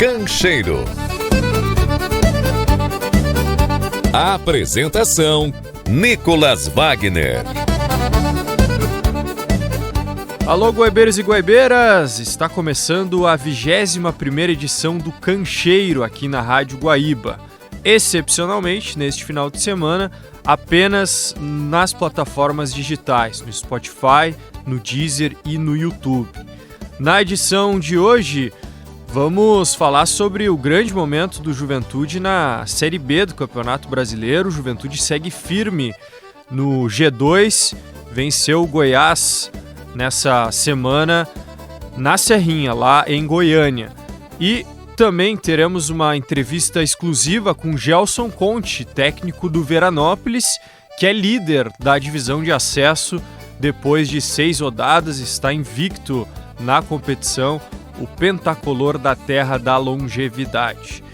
Cancheiro. Apresentação: Nicolas Wagner. Alô, guaibeiros e guaibeiras! Está começando a 21ª edição do Cancheiro aqui na Rádio Guaíba. Excepcionalmente, neste final de semana, apenas nas plataformas digitais, no Spotify, no Deezer e no YouTube. Na edição de hoje, vamos falar sobre o grande momento do Juventude na Série B do Campeonato Brasileiro. O Juventude segue firme no G2, venceu o Goiás nessa semana na Serrinha, lá em Goiânia. E também teremos uma entrevista exclusiva com Gelson Conte, técnico do Veranópolis, que é líder da divisão de acesso depois de 6 rodadas, está invicto na competição, o pentacolor da terra da longevidade.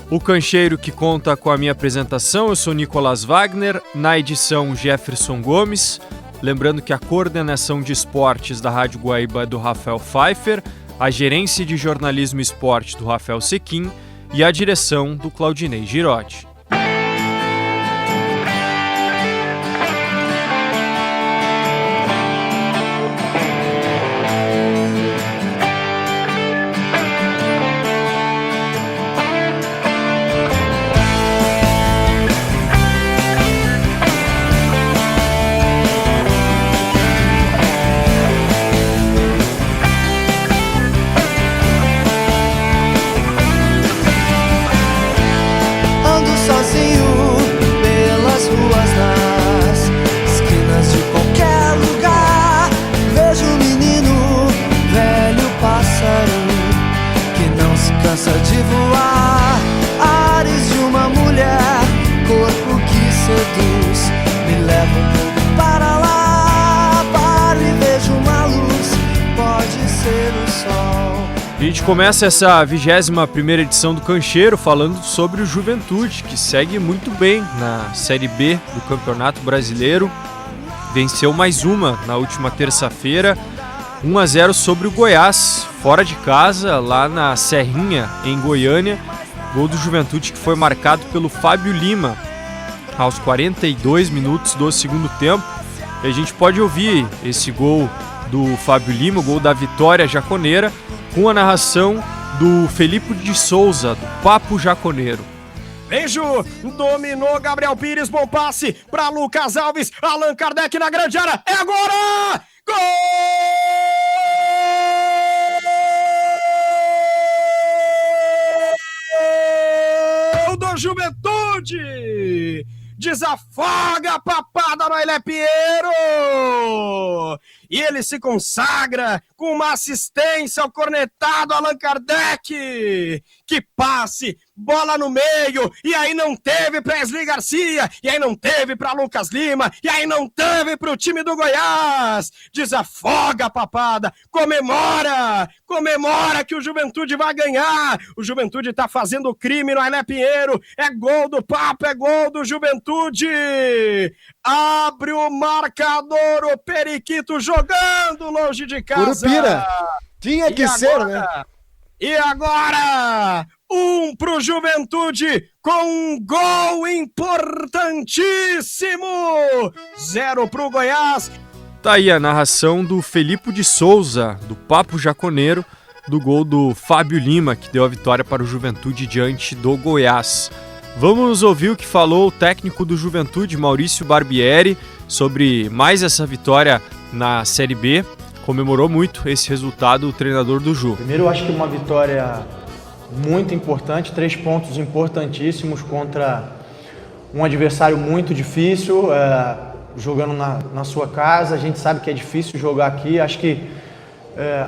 O Cancheiro que conta com a minha apresentação, eu sou Nicolas Wagner, na edição Jefferson Gomes. Lembrando que a coordenação de esportes da Rádio Guaíba é do Rafael Pfeiffer, a gerência de jornalismo e esporte do Rafael Sequim e a direção do Claudinei Girotti. De voar, ares de uma mulher, corpo que seduz, me leva um pouco para lá, paro e vejo uma luz, pode ser o sol. A gente começa essa 21ª edição do Cancheiro falando sobre o Juventude, que segue muito bem na Série B do Campeonato Brasileiro, venceu mais uma na última terça-feira, 1-0 sobre o Goiás, fora de casa, lá na Serrinha, em Goiânia. Gol do Juventude que foi marcado pelo Fábio Lima aos 42 minutos do segundo tempo. E a gente pode ouvir esse gol do Fábio Lima, o gol da vitória jaconeira, com a narração do Felipe de Souza, do Papo Jaconeiro. Beijo, dominou Gabriel Pires, bom passe para Lucas Alves, Allan Kardec na grande área, é agora! Gol do Juventude! Desafoga a papada no Ailé Pinheiro! E ele se consagra com uma assistência ao cornetado Allan Kardec. Que passe, bola no meio, e aí não teve para Wesley Garcia, e aí não teve para Lucas Lima, e aí não teve para o time do Goiás. Desafoga a papada, comemora que o Juventude vai ganhar. O Juventude está fazendo crime no Ailé Pinheiro, é gol do Papo, é gol do Juventude. Abre o marcador, o Periquito jogando longe de casa. Curupira, tinha que ser, né? E agora, pro Juventude com um gol importantíssimo. 0 pro Goiás. Tá aí a narração do Felipe de Souza, do Papo Jaconeiro, do gol do Fábio Lima, que deu a vitória para o Juventude diante do Goiás. Vamos ouvir o que falou o técnico do Juventude, Maurício Barbieri, sobre mais essa vitória na Série B. Comemorou muito esse resultado o treinador do Ju. Primeiro, eu acho que uma vitória muito importante, 3 pontos importantíssimos contra um adversário muito difícil, jogando na sua casa. A gente sabe que é difícil jogar aqui. Acho que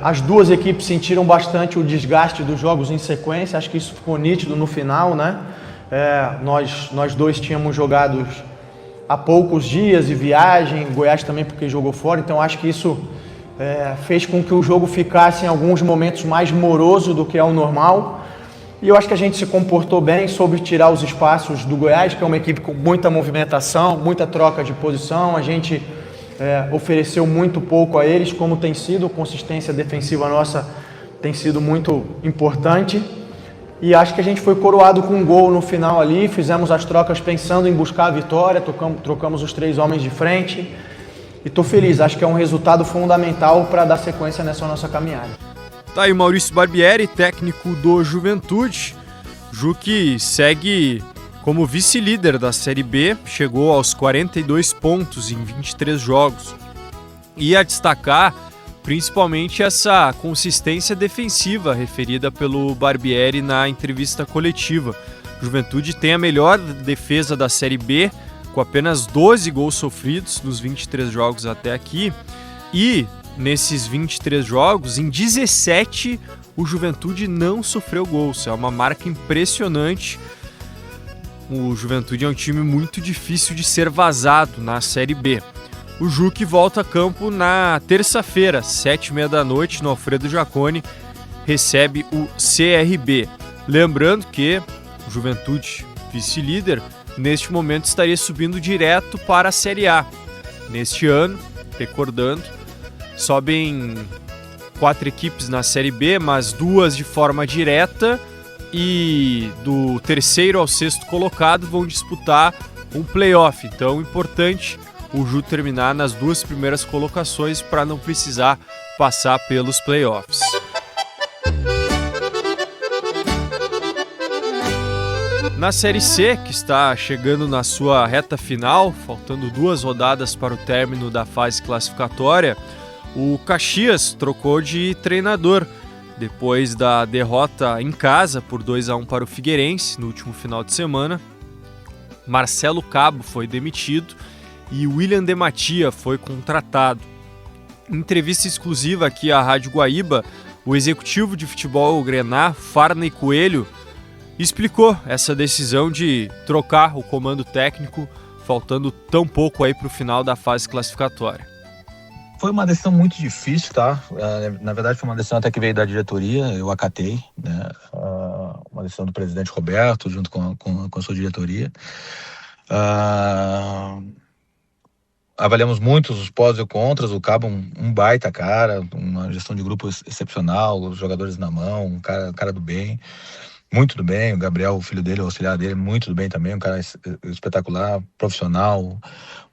as duas equipes sentiram bastante o desgaste dos jogos em sequência. Acho que isso ficou nítido no final, né? Nós dois tínhamos jogado há poucos dias de viagem, Goiás também porque jogou fora, então acho que isso fez com que o jogo ficasse em alguns momentos mais moroso do que é o normal. E eu acho que a gente se comportou bem, soube tirar os espaços do Goiás, que é uma equipe com muita movimentação, muita troca de posição. A gente ofereceu muito pouco a eles, como tem sido, a consistência defensiva nossa tem sido muito importante. E acho que a gente foi coroado com um gol no final ali, fizemos as trocas pensando em buscar a vitória, trocamos os 3 homens de frente. E tô feliz, acho que é um resultado fundamental para dar sequência nessa nossa caminhada. Tá aí o Maurício Barbieri, técnico do Juventude. Ju que segue como vice-líder da Série B, chegou aos 42 pontos em 23 jogos. E a destacar principalmente essa consistência defensiva referida pelo Barbieri na entrevista coletiva. Juventude tem a melhor defesa da Série B, com apenas 12 gols sofridos nos 23 jogos até aqui. E nesses 23 jogos, em 17, o Juventude não sofreu gols. É uma marca impressionante. O Juventude é um time muito difícil de ser vazado na Série B. O Juque volta a campo na terça-feira, 7h30 da noite, no Alfredo Jaconi, recebe o CRB. Lembrando que o Juventude, vice-líder, neste momento estaria subindo direto para a Série A. Neste ano, recordando, sobem 4 equipes na Série B, mas 2 de forma direta, e do terceiro ao sexto colocado vão disputar um playoff. Então, importante o Ju terminar nas 2 primeiras colocações para não precisar passar pelos playoffs. Na Série C, que está chegando na sua reta final, faltando 2 rodadas para o término da fase classificatória, o Caxias trocou de treinador. Depois da derrota em casa por 2-1 para o Figueirense no último final de semana, Marcelo Cabo foi demitido e William De Matia foi contratado. Em entrevista exclusiva aqui à Rádio Guaíba, o executivo de futebol Grená, Farney Coelho, explicou essa decisão de trocar o comando técnico, faltando tão pouco aí para o final da fase classificatória. Foi uma decisão muito difícil, tá? Na verdade, foi uma decisão até que veio da diretoria, eu acatei, né? Uma decisão do presidente Roberto, junto com a sua diretoria. Avaliamos muito os pós e contras, o Cabo um baita cara, uma gestão de grupo excepcional, os jogadores na mão, um cara do bem, muito do bem, o Gabriel, o filho dele, o auxiliar dele, muito do bem também, um cara espetacular, profissional,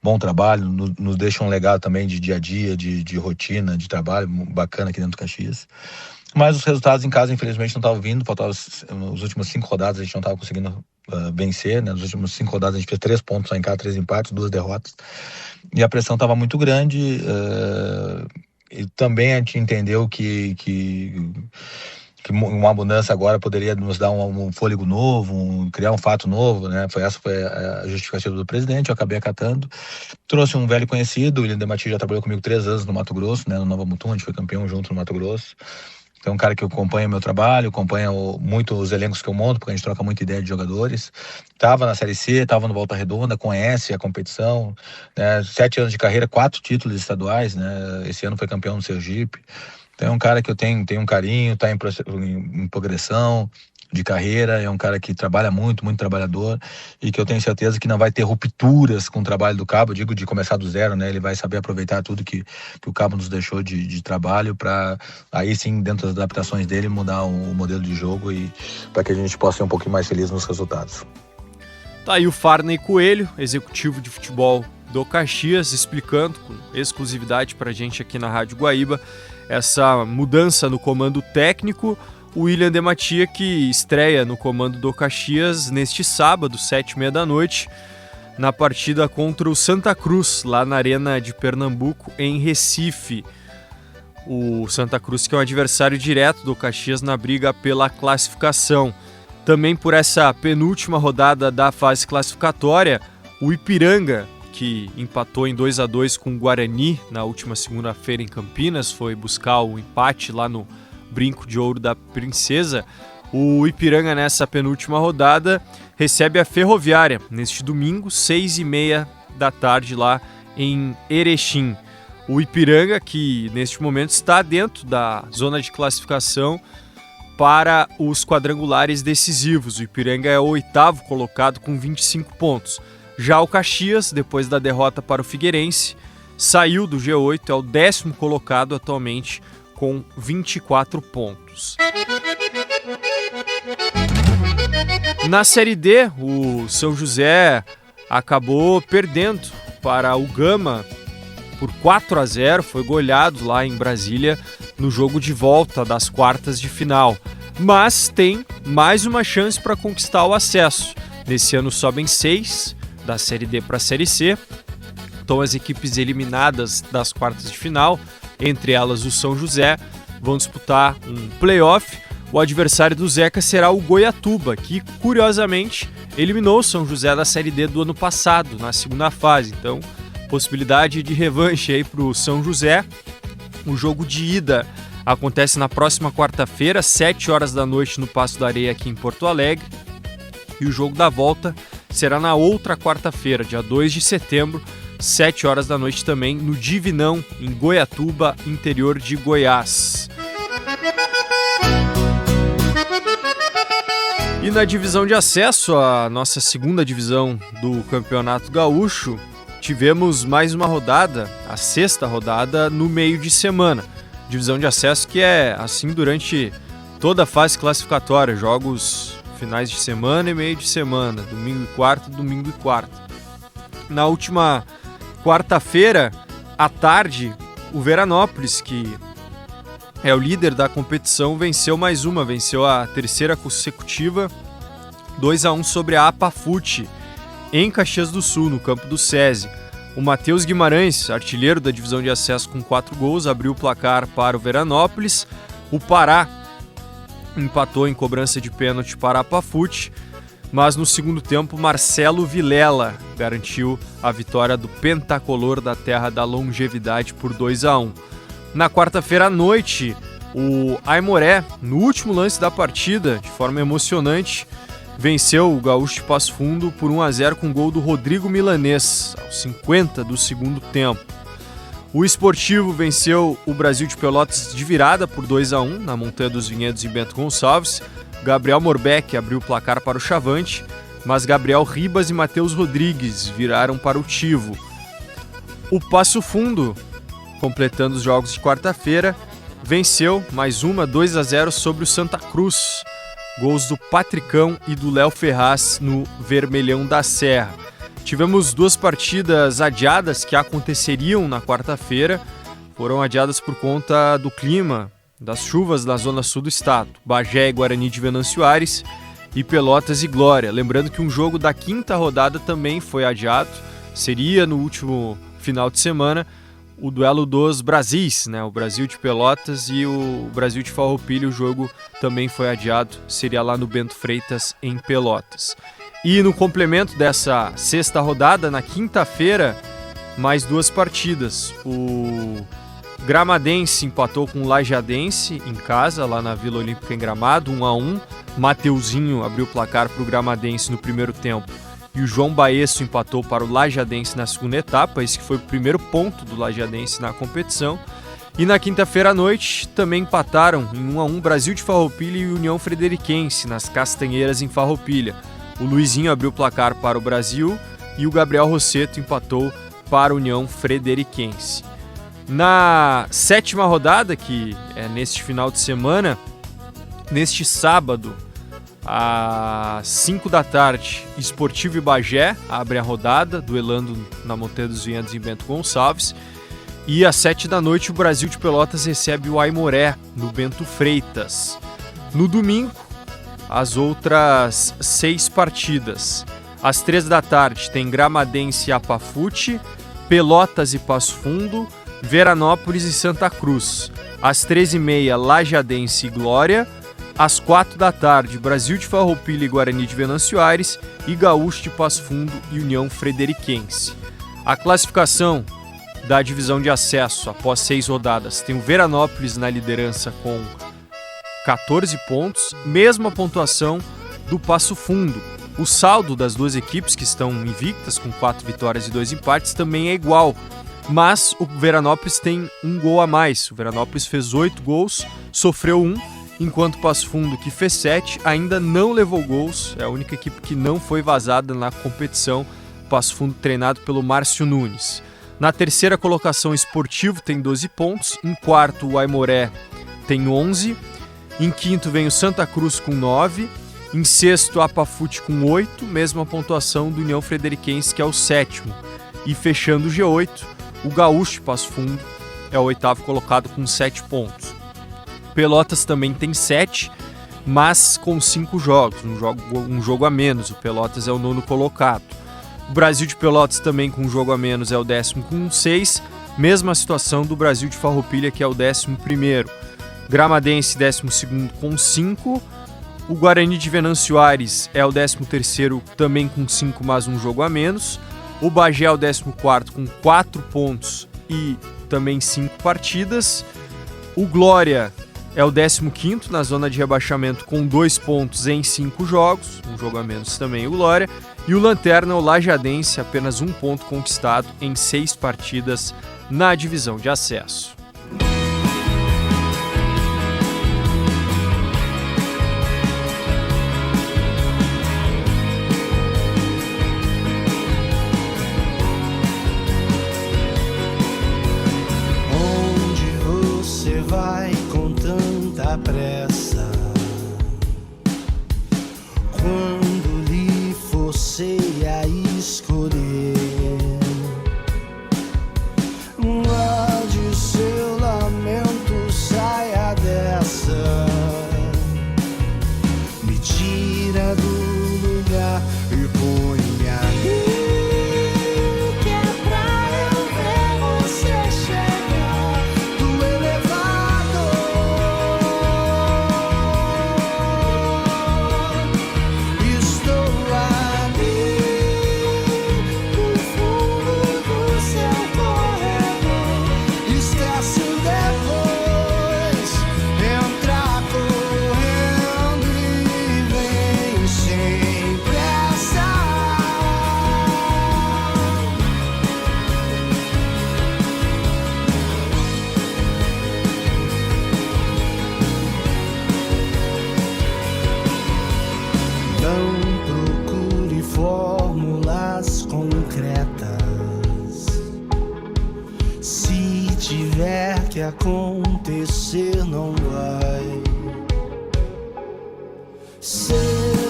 bom trabalho, nos deixa um legado também de dia a dia, de rotina, de trabalho bacana aqui dentro do Caxias. Mas os resultados em casa, infelizmente, não estavam vindo, faltavam nas últimas 5 rodadas, a gente não estava conseguindo vencer, né? Nas últimas 5 rodadas a gente fez 3 pontos só em casa, 3 empates, 2 derrotas, e a pressão estava muito grande, e também a gente entendeu que uma mudança agora poderia nos dar um fôlego novo, criar um fato novo, né? Essa foi a justificativa do presidente, eu acabei acatando. Trouxe um velho conhecido, o William De Matia já trabalhou comigo 3 anos no Mato Grosso, né? No Nova Mutum, a gente foi campeão junto no Mato Grosso. Então é um cara que acompanha o meu trabalho, acompanha muito os elencos que eu monto, porque a gente troca muita ideia de jogadores. Estava na Série C, estava no Volta Redonda, conhece a competição, né? 7 anos de carreira, 4 títulos estaduais, né? Esse ano foi campeão no Sergipe. Então é um cara que eu tenho um carinho, está em progressão de carreira, é um cara que trabalha muito, muito trabalhador, e que eu tenho certeza que não vai ter rupturas com o trabalho do Cabo, digo de começar do zero, né? Ele vai saber aproveitar tudo que o Cabo nos deixou de trabalho para aí sim, dentro das adaptações dele, mudar o modelo de jogo e para que a gente possa ser um pouquinho mais feliz nos resultados. Tá aí o Farney Coelho, executivo de futebol do Caxias, explicando com exclusividade para a gente aqui na Rádio Guaíba essa mudança no comando técnico. O William De Matia, que estreia no comando do Caxias neste sábado, 7h30 da noite, na partida contra o Santa Cruz, lá na Arena de Pernambuco, em Recife. O Santa Cruz, que é um adversário direto do Caxias na briga pela classificação. Também por essa penúltima rodada da fase classificatória, o Ipiranga, que empatou em 2-2 com o Guarani na última segunda-feira em Campinas, foi buscar o empate lá no Brinco de Ouro da Princesa. O Ipiranga, nessa penúltima rodada, recebe a Ferroviária neste domingo, 6h30 da tarde, lá em Erechim. O Ipiranga, que neste momento está dentro da zona de classificação para os quadrangulares decisivos. O Ipiranga é o 8º colocado com 25 pontos. Já o Caxias, depois da derrota para o Figueirense, saiu do G8, é o 10º colocado atualmente com 24 pontos. Na Série D, o São José acabou perdendo para o Gama por 4-0, foi goleado lá em Brasília no jogo de volta das quartas de final. Mas tem mais uma chance para conquistar o acesso. Nesse ano sobem 6 da Série D para a Série C. Então as equipes eliminadas das quartas de final, entre elas o São José, vão disputar um playoff. O adversário do Zeca será o Goiatuba, que curiosamente eliminou o São José da Série D do ano passado, na segunda fase. Então, possibilidade de revanche aí para o São José. O jogo de ida acontece na próxima quarta-feira, 7 horas da noite, no Paço da Areia, aqui em Porto Alegre. E o jogo da volta será na outra quarta-feira, dia 2 de setembro, 7 horas da noite também, no Divinão, em Goiatuba, interior de Goiás. E na divisão de acesso, a nossa segunda divisão do Campeonato Gaúcho, tivemos mais uma rodada, a sexta rodada, no meio de semana. Divisão de acesso que é assim durante toda a fase classificatória, jogos finais de semana e meio de semana, domingo e quarta. Na última quarta-feira, à tarde, o Veranópolis, que é o líder da competição, venceu a terceira consecutiva, 2-1 sobre a Apafute, em Caxias do Sul, no campo do SESI. O Matheus Guimarães, artilheiro da divisão de acesso com 4 gols, abriu o placar para o Veranópolis. O Pará empatou em cobrança de pênalti para a Apafute, mas no segundo tempo Marcelo Vilela garantiu a vitória do pentacolor da Terra da Longevidade por 2-1. Na quarta-feira à noite, o Aimoré, no último lance da partida, de forma emocionante, venceu o Gaúcho de Passo Fundo por 1-0 com gol do Rodrigo Milanês, aos 50 do segundo tempo. O Esportivo venceu o Brasil de Pelotas de virada por 2-1 na Montanha dos Vinhedos em Bento Gonçalves. Gabriel Morbeck abriu o placar para o Chavante, mas Gabriel Ribas e Matheus Rodrigues viraram para o Tivo. O Passo Fundo, completando os jogos de quarta-feira, venceu mais uma 2-0 sobre o Santa Cruz. Gols do Patricão e do Léo Ferraz no Vermelhão da Serra. Tivemos 2 partidas adiadas que aconteceriam na quarta-feira. Foram adiadas por conta do clima, das chuvas na zona sul do estado. Bagé e Guarani de Venâncio Aires e Pelotas e Glória. Lembrando que um jogo da quinta rodada também foi adiado. Seria no último final de semana o duelo dos Brasis, né? O Brasil de Pelotas e o Brasil de Farroupilha. O jogo também foi adiado, seria lá no Bento Freitas, em Pelotas. E no complemento dessa sexta rodada, na quinta-feira, mais 2 partidas. O Gramadense empatou com o Lajadense em casa, lá na Vila Olímpica em Gramado, 1-1. Mateuzinho abriu o placar para o Gramadense no primeiro tempo. E o João Baesso empatou para o Lajadense na segunda etapa, esse que foi o primeiro ponto do Lajadense na competição. E na quinta-feira à noite também empataram em 1-1 Brasil de Farroupilha e União Frederiquense, nas Castanheiras em Farroupilha. O Luizinho abriu o placar para o Brasil e o Gabriel Rosseto empatou para a União Frederiquense. Na sétima rodada, que é neste final de semana, neste sábado, às 5 da tarde, Esportivo e Bagé abrem a rodada, duelando na Montanha dos Vinhedos em Bento Gonçalves. E às 7 da noite, o Brasil de Pelotas recebe o Aimoré, no Bento Freitas. No domingo, as outras 6 partidas. Às 3 da tarde, tem Gramadense e Apafute, Pelotas e Passo Fundo, Veranópolis e Santa Cruz. Às 13h30, Lajadense e Glória. Às 4 da tarde, Brasil de Farroupilha e Guarani de Venâncio Aires e Gaúcho de Passo Fundo e União Frederiquense. A classificação da divisão de acesso após 6 rodadas tem o Veranópolis na liderança com 14 pontos, mesma pontuação do Passo Fundo. O saldo das 2 equipes que estão invictas com 4 vitórias e 2 empates também é igual, mas o Veranópolis tem 1 gol a mais. O Veranópolis fez 8 gols, sofreu 1, enquanto o Passo Fundo, que fez 7, ainda não levou gols. É a única equipe que não foi vazada na competição. Passo Fundo treinado pelo Márcio Nunes. Na terceira colocação, Esportivo tem 12 pontos. Em quarto, o Aimoré tem 11. Em quinto vem o Santa Cruz com 9. Em sexto, a Pafute com 8, mesma pontuação do União Frederiquense, que é o sétimo. E fechando o G8, o Gaúcho de Passo Fundo é o oitavo colocado com 7 pontos. Pelotas também tem 7, mas com 5 jogos, um jogo a menos. O Pelotas é o 9º colocado. O Brasil de Pelotas também com um jogo a menos é o 10º com 6, mesma situação do Brasil de Farroupilha, que é o 11º. Gramadense 12º com 5, o Guarani de Venâncio Aires é o 13º também com 5, mas um jogo a menos. O Bagé é o 14º com 4 pontos e também 5 partidas. O Glória é o 15º na zona de rebaixamento com 2 pontos em 5 jogos, um jogo a menos também o Glória. E o Lanterna é o Lajadense, apenas 1 ponto conquistado em 6 partidas na divisão de acesso. Vai com tanta pressa quando lhe fosse a escolher, guarde seu lamento, saia dessa, me tira do lugar e põe-me ali, que é pra eu ver você chegar do elevador. Que acontecer não vai ser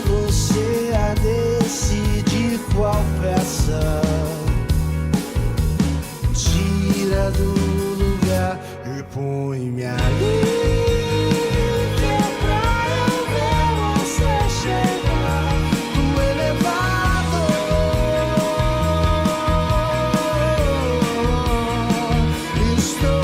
você a decidir qual peça tira do lugar e põe-me ali, que é pra eu ver você chegar do elevador. Estou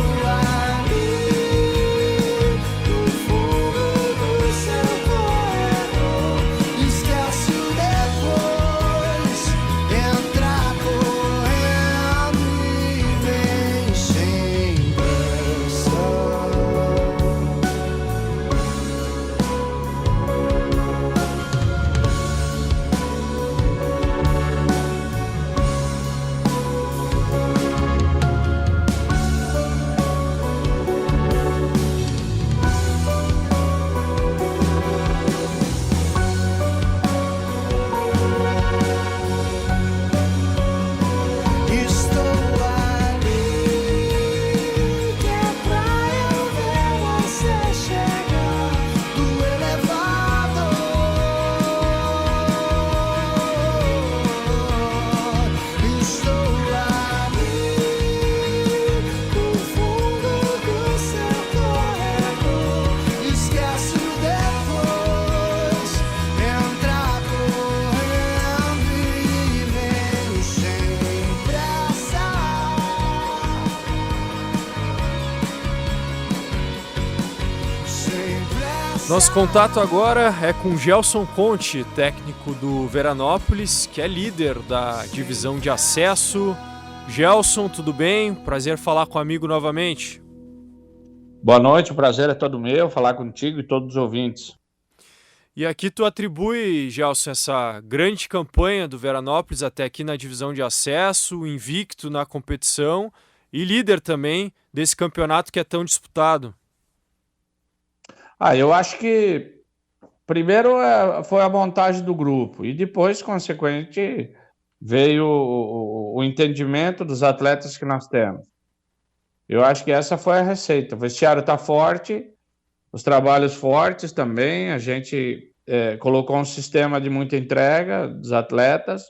Nosso contato agora é com Gelson Conte, técnico do Veranópolis, que é líder da divisão de acesso. Gelson, tudo bem? Prazer falar com o amigo novamente. Boa noite, o prazer é todo meu falar contigo e todos os ouvintes. E aqui tu atribui, Gelson, essa grande campanha do Veranópolis até aqui na divisão de acesso, invicto na competição e líder também desse campeonato que é tão disputado. Eu acho que primeiro foi a montagem do grupo e depois, consequentemente, veio o entendimento dos atletas que nós temos. Eu acho que essa foi a receita. O vestiário está forte, os trabalhos fortes também, a gente colocou um sistema de muita entrega dos atletas.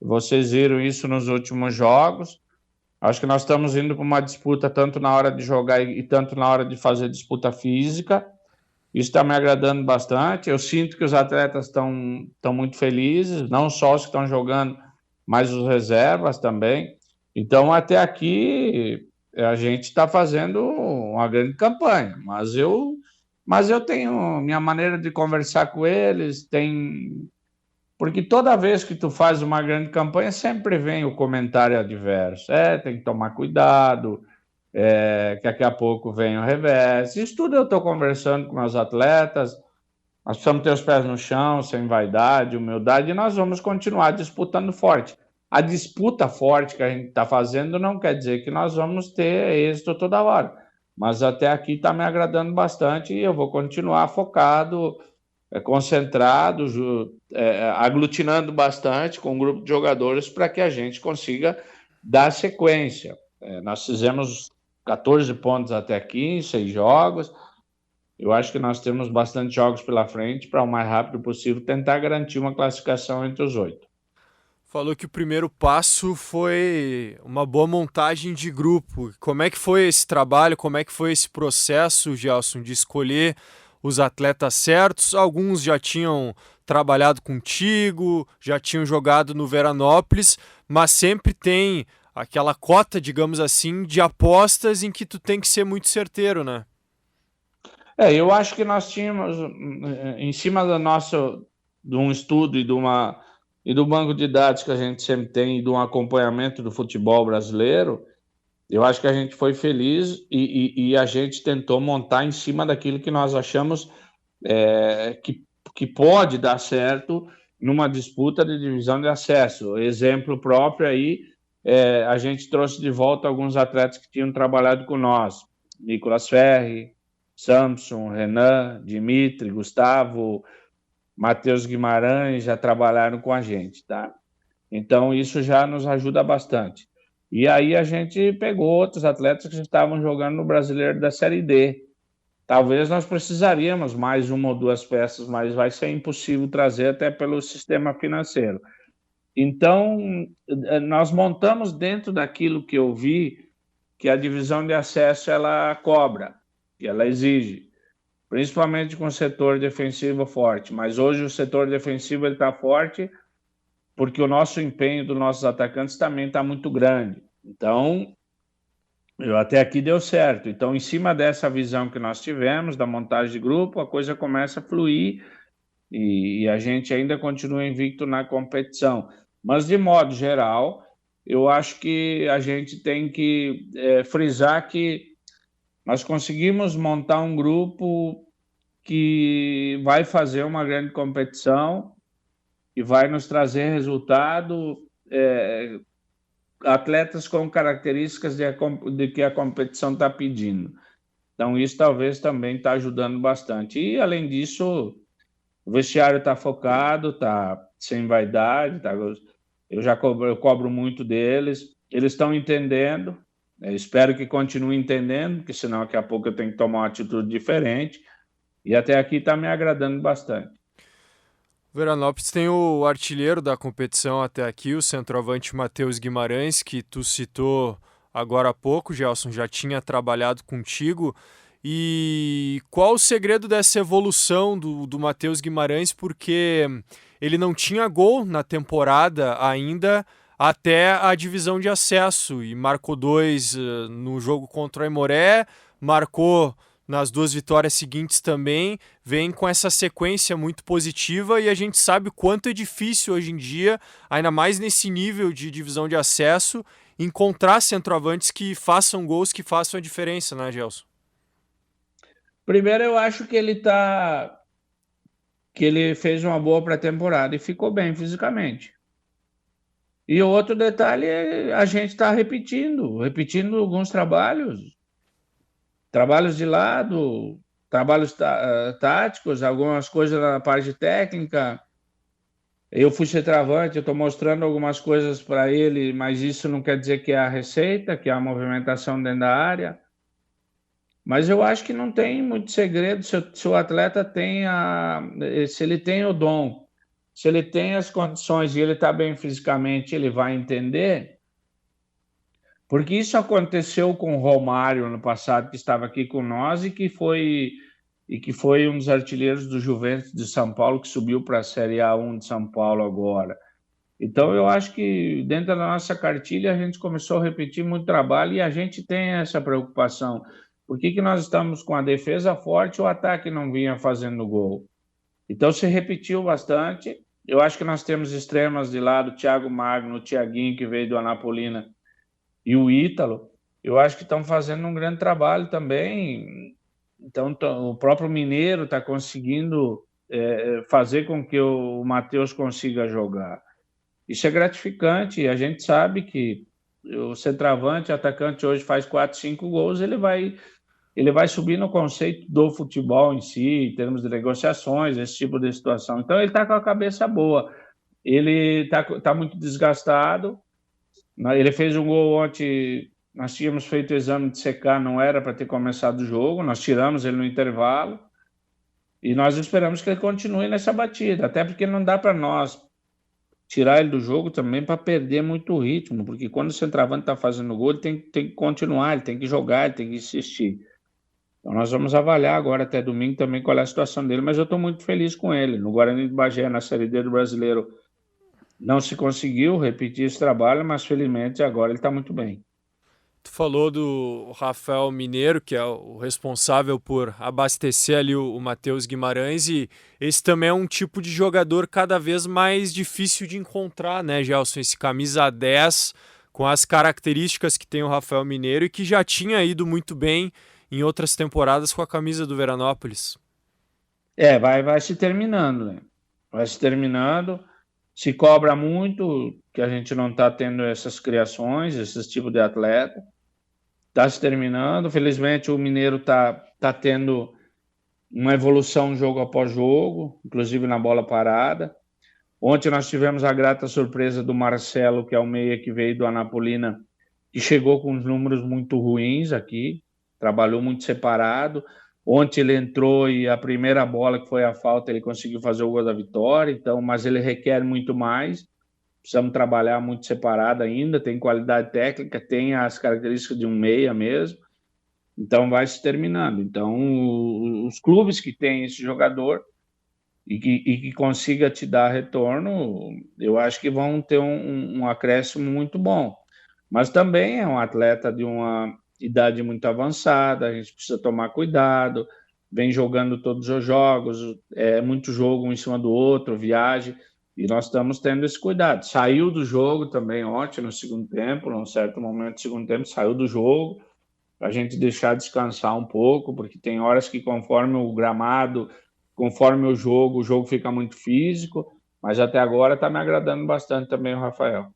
Vocês viram isso nos últimos jogos. Acho que nós estamos indo para uma disputa tanto na hora de jogar e tanto na hora de fazer disputa física. Isso está me agradando bastante. Eu sinto que os atletas estão muito felizes, não só os que estão jogando, mas os reservas também. Então, até aqui, a gente está fazendo uma grande campanha, mas eu tenho minha maneira de conversar com eles, porque toda vez que tu faz uma grande campanha, sempre vem o comentário adverso. Tem que tomar cuidado, que daqui a pouco vem o revés. Isso tudo eu estou conversando com meus atletas. Nós precisamos ter os pés no chão, sem vaidade, humildade, e nós vamos continuar disputando forte. A disputa forte que a gente está fazendo não quer dizer que nós vamos ter êxito toda hora, mas até aqui está me agradando bastante e eu vou continuar focado, concentrado, aglutinando bastante com um grupo de jogadores para que a gente consiga dar sequência. Nós fizemos 14 pontos até aqui em 6 jogos. Eu acho que nós temos bastante jogos pela frente para o mais rápido possível tentar garantir uma classificação entre os 8. Falou que o primeiro passo foi uma boa montagem de grupo. Como é que foi esse trabalho? Como é que foi esse processo, Gelson, de escolher os atletas certos? Alguns já tinham trabalhado contigo, já tinham jogado no Veranópolis, mas sempre tem aquela cota, digamos assim, de apostas em que tu tem que ser muito certeiro, né? Eu acho que nós tínhamos, em cima de um estudo e do banco de dados que a gente sempre tem, e de um acompanhamento do futebol brasileiro, eu acho que a gente foi feliz e a gente tentou montar em cima daquilo que nós achamos que pode dar certo numa disputa de divisão de acesso. Exemplo próprio aí, a gente trouxe de volta alguns atletas que tinham trabalhado com nós. Nicolas Ferri, Samson, Renan, Dimitri, Gustavo, Matheus Guimarães já trabalharam com a gente, tá? Então, isso já nos ajuda bastante. E aí a gente pegou outros atletas que estavam jogando no Brasileiro da Série D. Talvez nós precisaríamos mais uma ou duas peças, mas vai ser impossível trazer até pelo sistema financeiro. Então, nós montamos dentro daquilo que eu vi que a divisão de acesso ela cobra, que ela exige, principalmente com o setor defensivo forte. Mas hoje o setor defensivo está forte porque o nosso empenho dos nossos atacantes também está muito grande. Então, até aqui deu certo. Então, em cima dessa visão que nós tivemos, da montagem de grupo, a coisa começa a fluir e a gente ainda continua invicto na competição. Mas, de modo geral, eu acho que a gente tem que frisar que nós conseguimos montar um grupo que vai fazer uma grande competição e vai nos trazer resultado, atletas com características de que a competição está pedindo. Então, isso talvez também está ajudando bastante. E, além disso, o vestiário está focado, está sem vaidade, eu cobro muito deles, eles estão entendendo. Espero que continue entendendo, porque senão daqui a pouco eu tenho que tomar uma atitude diferente. E até aqui está me agradando bastante. O Veranópolis tem o artilheiro da competição até aqui, o centroavante Matheus Guimarães, que tu citou agora há pouco, Gelson, já tinha trabalhado contigo. E qual o segredo dessa evolução do Matheus Guimarães? Porque ele não tinha gol na temporada ainda, até a divisão de acesso, e marcou 2 no jogo contra o Aimoré, marcou nas 2 vitórias seguintes também, vem com essa sequência muito positiva e a gente sabe o quanto é difícil hoje em dia, ainda mais nesse nível de divisão de acesso, encontrar centroavantes que façam gols, que façam a diferença, né, Gelson? Primeiro, eu acho que ele fez uma boa pré-temporada e ficou bem fisicamente. E outro detalhe é a gente está repetindo alguns trabalhos de lado, trabalhos táticos, algumas coisas na parte técnica. Eu fui centroavante, eu estou mostrando algumas coisas para ele, mas isso não quer dizer que é a receita, que é a movimentação dentro da área. Mas eu acho que não tem muito segredo se o atleta se ele tem o dom, se ele tem as condições e ele está bem fisicamente, ele vai entender. Porque isso aconteceu com o Romário no passado, que estava aqui com nós e que foi um dos artilheiros do Juventus de São Paulo, que subiu para a Série A1 de São Paulo agora. Então, eu acho que dentro da nossa cartilha a gente começou a repetir muito trabalho e a gente tem essa preocupação. Por que nós estamos com a defesa forte e o ataque não vinha fazendo gol? Então, se repetiu bastante. Eu acho que nós temos extremas de lado, o Thiago Magno, o Thiaguinho, que veio do Anapolina, e o Ítalo. Eu acho que estão fazendo um grande trabalho também. Então, o próprio Mineiro está conseguindo fazer com que o Matheus consiga jogar. Isso é gratificante e a gente sabe que o centroavante, atacante hoje faz 4, 5 gols, ele vai subir no conceito do futebol em si, em termos de negociações, esse tipo de situação. Então, ele está com a cabeça boa. Ele tá muito desgastado. Ele fez um gol ontem, nós tínhamos feito o exame de CK, não era para ter começado o jogo, nós tiramos ele no intervalo e nós esperamos que ele continue nessa batida, até porque não dá para nós tirar ele do jogo também para perder muito ritmo, porque quando o centroavante está fazendo gol, ele tem que continuar, ele tem que jogar, ele tem que insistir. Então nós vamos avaliar agora até domingo também qual é a situação dele, mas eu estou muito feliz com ele. No Guarani de Bagé, na Série D do Brasileiro, não se conseguiu repetir esse trabalho, mas felizmente agora ele está muito bem. Tu falou do Rafael Mineiro, que é o responsável por abastecer ali o Matheus Guimarães, e esse também é um tipo de jogador cada vez mais difícil de encontrar, né, Gelson? Esse camisa 10 com as características que tem o Rafael Mineiro e que já tinha ido muito bem em outras temporadas com a camisa do Veranópolis. Vai se terminando, né? Vai se terminando. Se cobra muito, que a gente não está tendo essas criações, esses tipos de atleta. Está se terminando. Felizmente, o Mineiro tá tendo uma evolução jogo após jogo, inclusive na bola parada. Ontem nós tivemos a grata surpresa do Marcelo, que é o meia que veio do Anapolina, que chegou com uns números muito ruins aqui, trabalhou muito separado. Ontem ele entrou e a primeira bola, que foi a falta, ele conseguiu fazer o gol da vitória, então, mas ele requer muito mais. Precisamos trabalhar muito separado ainda, tem qualidade técnica, tem as características de um meia mesmo, então vai se terminando. Então, os clubes que têm esse jogador e que consiga te dar retorno, eu acho que vão ter um acréscimo muito bom. Mas também é um atleta de uma idade muito avançada, a gente precisa tomar cuidado, vem jogando todos os jogos, muito jogo um em cima do outro, viagem, e nós estamos tendo esse cuidado. Saiu do jogo também ontem, no segundo tempo, num certo momento do segundo tempo, saiu do jogo, para a gente deixar descansar um pouco, porque tem horas que conforme o gramado, conforme o jogo fica muito físico, mas até agora está me agradando bastante também o Rafael.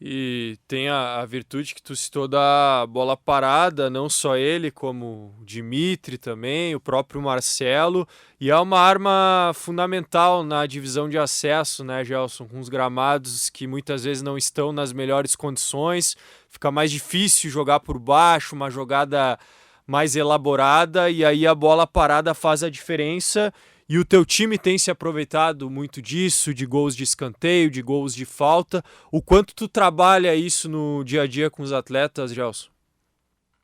E tem a virtude que tu citou da bola parada, não só ele, como o Dimitri também, o próprio Marcelo, e é uma arma fundamental na divisão de acesso, né, Gelson? Com os gramados que muitas vezes não estão nas melhores condições, fica mais difícil jogar por baixo, uma jogada mais elaborada, e aí a bola parada faz a diferença. E o teu time tem se aproveitado muito disso, de gols de escanteio, de gols de falta. O quanto tu trabalha isso no dia a dia com os atletas, Gelson?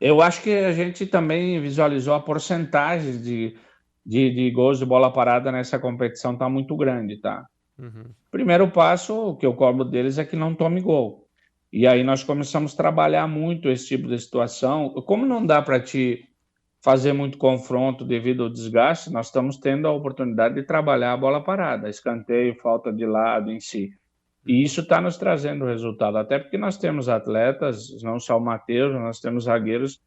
Eu acho que a gente também visualizou a porcentagem de gols de bola parada nessa competição está muito grande, tá? Uhum. Primeiro passo que eu cobro deles é que não tome gol. E aí nós começamos a trabalhar muito esse tipo de situação. Como não dá para te fazer muito confronto devido ao desgaste, nós estamos tendo a oportunidade de trabalhar a bola parada, escanteio, falta de lado em si. E isso está nos trazendo resultado, até porque nós temos atletas, não só o Matheus, nós temos zagueiros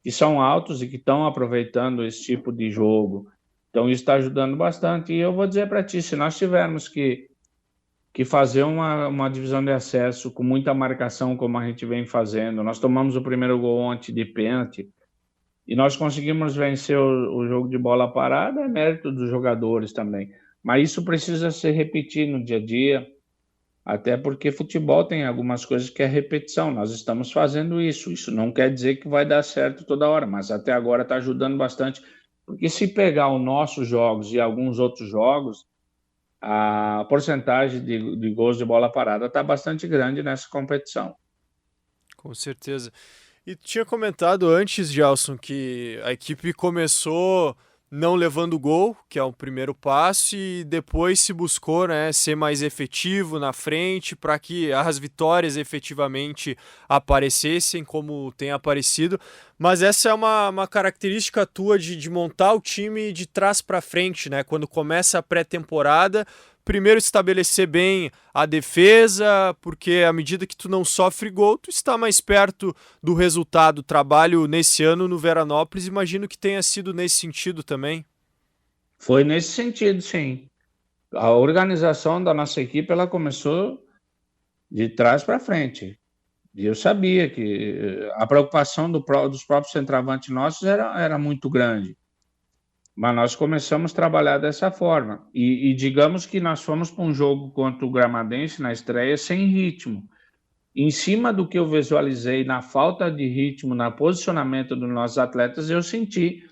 que são altos e que estão aproveitando esse tipo de jogo. Então isso está ajudando bastante. E eu vou dizer para ti, se nós tivermos que fazer uma divisão de acesso com muita marcação, como a gente vem fazendo, nós tomamos o primeiro gol ontem de pênalti, e nós conseguimos vencer o jogo de bola parada, é mérito dos jogadores também. Mas isso precisa se repetir no dia a dia. até porque futebol tem algumas coisas que é repetição, nós estamos fazendo isso não quer dizer que vai dar certo toda hora, mas até agora está ajudando bastante, porque se pegar os nossos jogos e alguns outros jogos, a porcentagem de gols de bola parada está bastante grande nessa competição. Com certeza. E tu tinha comentado antes, Gelson, que a equipe começou não levando gol, que é o primeiro passo, e depois se buscou, né, ser mais efetivo na frente para que as vitórias efetivamente aparecessem como tem aparecido. Mas essa é uma característica tua de montar o time de trás para frente, né? Quando começa a pré-temporada, primeiro estabelecer bem a defesa, porque à medida que tu não sofre gol, tu está mais perto do resultado. Trabalho nesse ano no Veranópolis, imagino que tenha sido nesse sentido também. Foi nesse sentido, sim. A organização da nossa equipe, ela começou de trás para frente. E eu sabia que a preocupação dos próprios centroavantes nossos era muito grande. Mas nós começamos a trabalhar dessa forma. E digamos que nós fomos para um jogo contra o Gramadense na estreia sem ritmo. Em cima do que eu visualizei na falta de ritmo, no posicionamento dos nossos atletas, eu senti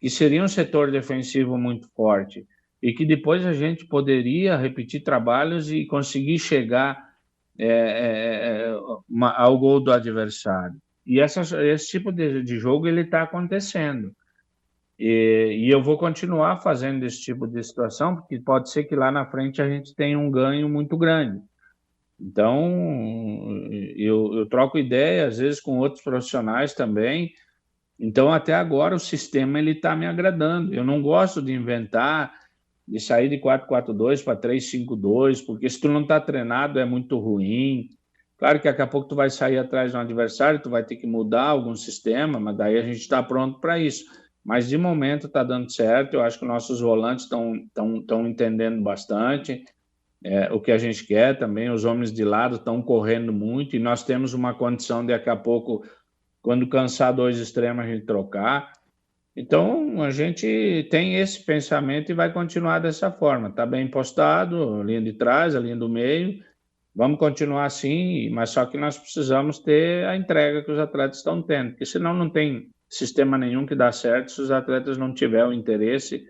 que seria um setor defensivo muito forte e que depois a gente poderia repetir trabalhos e conseguir chegar ao gol do adversário. E esse tipo de jogo ele está acontecendo. E eu vou continuar fazendo esse tipo de situação, porque pode ser que lá na frente a gente tenha um ganho muito grande. Então, eu troco ideia, às vezes, com outros profissionais também. Então, até agora, o sistema está me agradando. Eu não gosto de inventar, de sair de 4-4-2 para 3-5-2, porque se tu não está treinado é muito ruim. Claro que daqui a pouco tu vai sair atrás de um adversário, tu vai ter que mudar algum sistema, mas daí a gente está pronto para isso. Mas, de momento, está dando certo. Eu acho que nossos volantes estão entendendo bastante o que a gente quer também. Os homens de lado estão correndo muito e nós temos uma condição de, daqui a pouco, quando cansar 2 extremos, a gente trocar. Então, a gente tem esse pensamento e vai continuar dessa forma. Está bem postado, a linha de trás, a linha do meio. Vamos continuar assim, mas só que nós precisamos ter a entrega que os atletas estão tendo, porque senão não tem sistema nenhum que dá certo se os atletas não tiverem o interesse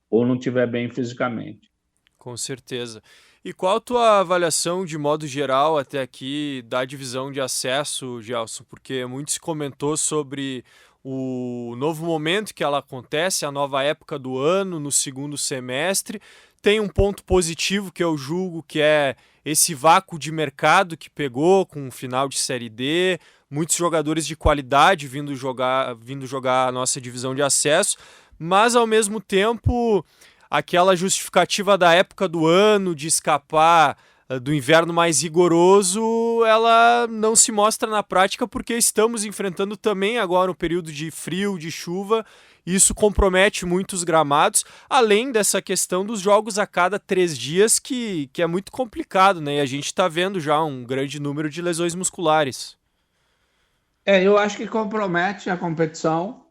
ou não tiver bem fisicamente. Com certeza. E qual a tua avaliação de modo geral até aqui da divisão de acesso, Gelson? Porque muito se comentou sobre o novo momento que ela acontece, a nova época do ano, no segundo semestre. Tem um ponto positivo que eu julgo que é esse vácuo de mercado que pegou com o final de Série D, muitos jogadores de qualidade vindo jogar a nossa divisão de acesso, mas ao mesmo tempo aquela justificativa da época do ano de escapar do inverno mais rigoroso, ela não se mostra na prática porque estamos enfrentando também agora um período de frio, de chuva. Isso compromete muitos gramados, além dessa questão dos jogos a cada 3 dias, que é muito complicado, né? E a gente está vendo já um grande número de lesões musculares. Eu acho que compromete a competição,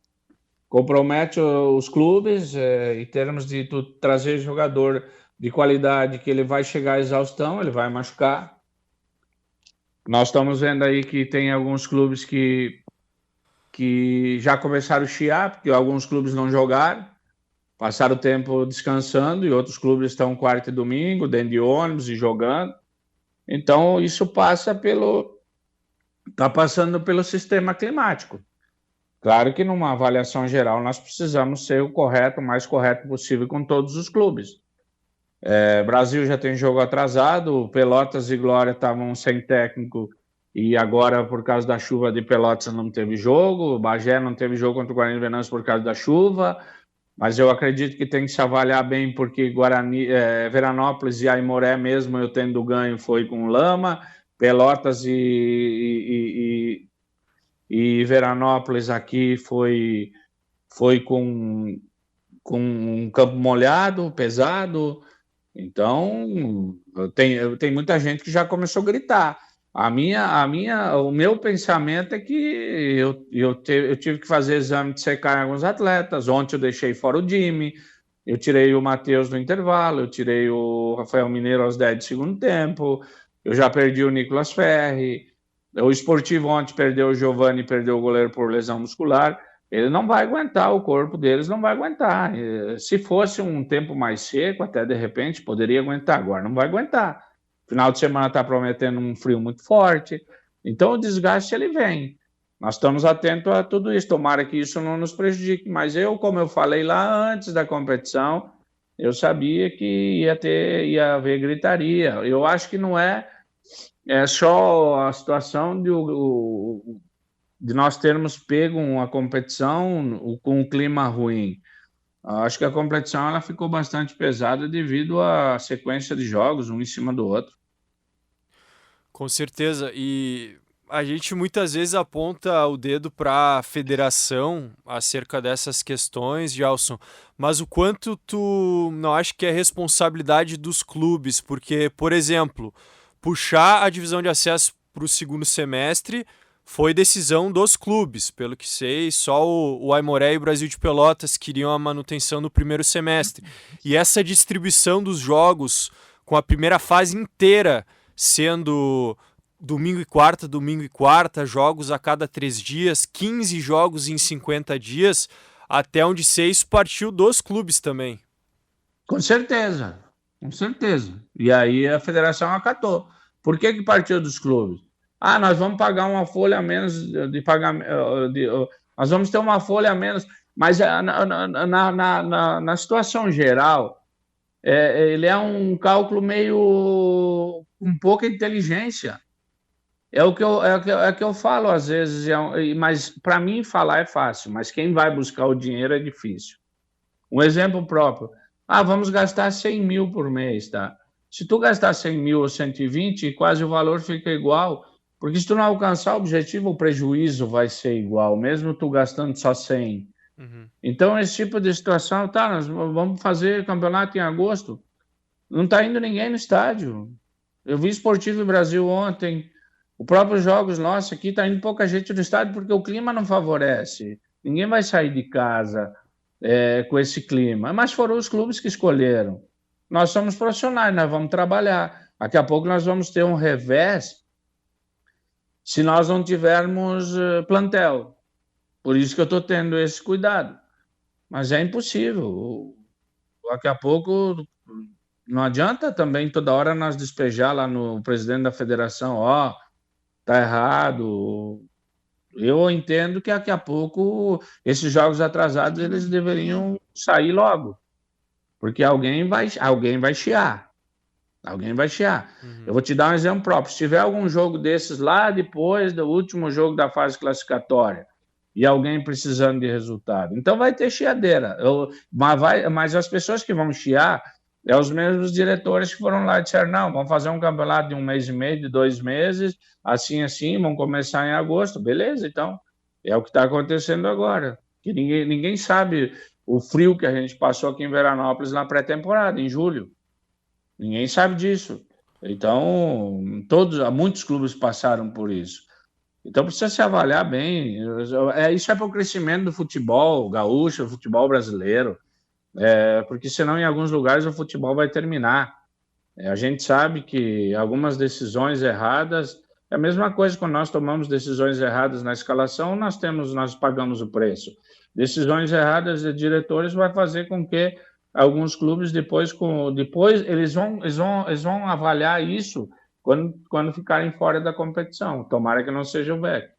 compromete os clubes, em termos de tu trazer jogador de qualidade, que ele vai chegar à exaustão, ele vai machucar. Nós estamos vendo aí que tem alguns clubes que já começaram a chiar, porque alguns clubes não jogaram, passaram o tempo descansando, e outros clubes estão quarta e domingo, dentro de ônibus e jogando. Então, isso está passando pelo sistema climático. Claro que numa avaliação geral nós precisamos ser o mais correto possível com todos os clubes. Brasil já tem jogo atrasado, Pelotas e Glória estavam sem técnico e agora, por causa da chuva de Pelotas, não teve jogo. Bagé não teve jogo contra o Guarani de Venâncio por causa da chuva, mas eu acredito que tem que se avaliar bem, porque Veranópolis e Aimoré mesmo, eu tendo ganho, foi com lama. Pelotas e Veranópolis aqui foi com um campo molhado, pesado. Então, tem muita gente que já começou a gritar. O meu pensamento é que eu tive que fazer exame de secar em alguns atletas. Ontem eu deixei fora o Jimmy, eu tirei o Matheus no intervalo, eu tirei o Rafael Mineiro aos 10 do segundo tempo, Eu já perdi o Nicolas Ferri, o Sportivo ontem perdeu o Giovani, perdeu o goleiro por lesão muscular. Ele não vai aguentar, o corpo deles não vai aguentar. Se fosse um tempo mais seco, até de repente poderia aguentar, agora não vai aguentar. Final de semana está prometendo um frio muito forte, então o desgaste ele vem. Nós estamos atentos a tudo isso, tomara que isso não nos prejudique, mas como eu falei lá antes da competição, eu sabia que ia haver gritaria. Eu acho que não é só a situação de nós termos pego uma competição com um clima ruim. Acho que a competição ela ficou bastante pesada devido à sequência de jogos, um em cima do outro. Com certeza, e a gente muitas vezes aponta o dedo para a federação acerca dessas questões, Gelson, mas o quanto tu não acha que é responsabilidade dos clubes? Porque, por exemplo, puxar a divisão de acesso para o segundo semestre foi decisão dos clubes, pelo que sei, só o Aimoré e o Brasil de Pelotas queriam a manutenção no primeiro semestre. E essa distribuição dos jogos com a primeira fase inteira sendo domingo e quarta, jogos a cada 3 dias, 15 jogos em 50 dias, até onde sei, isso partiu dos clubes também. Com certeza, com certeza. E aí a federação acatou. Por que partiu dos clubes? Nós vamos pagar uma folha a menos de pagamento, nós vamos ter uma folha a menos, mas na situação geral, ele é um cálculo meio com pouca inteligência. É o que eu falo às vezes, mas para mim falar é fácil, mas quem vai buscar o dinheiro é difícil. Um exemplo próprio, vamos gastar 100 mil por mês, tá? Se tu gastar 100 mil ou 120, quase o valor fica igual, porque se tu não alcançar o objetivo, o prejuízo vai ser igual, mesmo tu gastando só 100. Uhum. Então, esse tipo de situação, nós vamos fazer campeonato em agosto, não está indo ninguém no estádio. Eu vi Sportivo Brasil ontem, os próprios jogos nossos aqui, está indo pouca gente no estádio porque o clima não favorece. Ninguém vai sair de casa com esse clima, mas foram os clubes que escolheram. Nós somos profissionais, nós vamos trabalhar. Daqui a pouco nós vamos ter um revés se nós não tivermos plantel. Por isso que eu estou tendo esse cuidado. Mas é impossível. Daqui a pouco não adianta também toda hora nós despejar lá no presidente da federação, tá errado. Eu entendo que daqui a pouco esses jogos atrasados eles deveriam sair logo. Porque alguém vai chiar. Alguém vai chiar. Uhum. Eu vou te dar um exemplo próprio. Se tiver algum jogo desses lá depois do último jogo da fase classificatória e alguém precisando de resultado, então vai ter chiadeira. Mas as pessoas que vão chiar é os mesmos diretores que foram lá e disseram, não, vamos fazer um campeonato de 1 mês e meio, de 2 meses, assim, vamos começar em agosto. Beleza, então. É o que está acontecendo agora. Que ninguém sabe o frio que a gente passou aqui em Veranópolis na pré-temporada, em julho. Ninguém sabe disso. Então, muitos clubes passaram por isso. Então, precisa se avaliar bem. Isso é para o crescimento do futebol gaúcho, do futebol brasileiro. Porque senão, em alguns lugares, o futebol vai terminar. A gente sabe que algumas decisões erradas... É a mesma coisa quando nós tomamos decisões erradas na escalação, nós pagamos o preço. Decisões erradas de diretores vai fazer com que alguns clubes depois eles vão avaliar isso quando ficarem fora da competição. Tomara que não seja o VEC.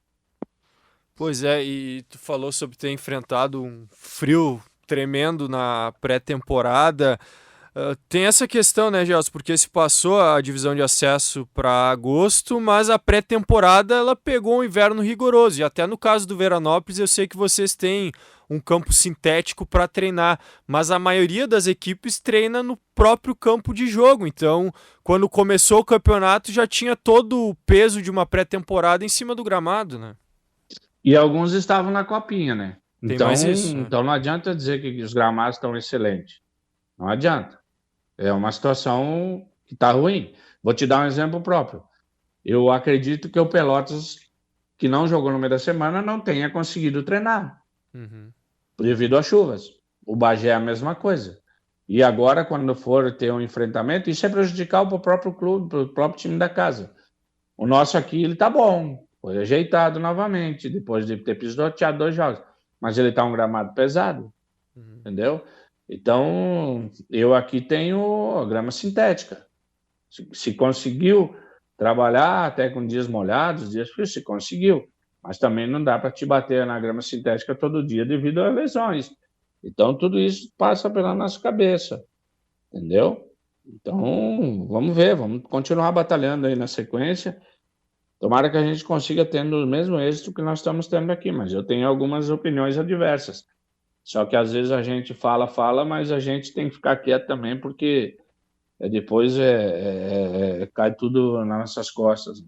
Pois é, e tu falou sobre ter enfrentado um frio tremendo na pré-temporada. Tem essa questão, né, Gelson? Porque se passou a divisão de acesso para agosto, mas a pré-temporada ela pegou um inverno rigoroso. E até no caso do Veranópolis, eu sei que vocês têm um campo sintético para treinar, mas a maioria das equipes treina no próprio campo de jogo. Então, quando começou o campeonato, já tinha todo o peso de uma pré-temporada em cima do gramado, né? E alguns estavam na copinha, né? Tem mais isso, né? Então não adianta dizer que os gramados estão excelentes. Não adianta. É uma situação que está ruim. Vou te dar um exemplo próprio. Eu acredito que o Pelotas, que não jogou no meio da semana, não tenha conseguido treinar. Uhum. Devido às chuvas. O Bagé é a mesma coisa. E agora, quando for ter um enfrentamento, isso é prejudicial para o próprio clube, para o próprio time da casa. O nosso aqui, ele tá bom, foi ajeitado novamente, depois de ter pisoteado 2 jogos. Mas ele tá um gramado pesado, entendeu? Então, eu aqui tenho a grama sintética. Se conseguiu trabalhar até com dias molhados, dias frios, se conseguiu. Mas também não dá para te bater na grama sintética todo dia devido a lesões. Então, tudo isso passa pela nossa cabeça, entendeu? Então, vamos ver, vamos continuar batalhando aí na sequência. Tomara que a gente consiga ter o mesmo êxito que nós estamos tendo aqui, mas eu tenho algumas opiniões adversas. Só que às vezes a gente fala, mas a gente tem que ficar quieto também, porque depois cai tudo nas nossas costas.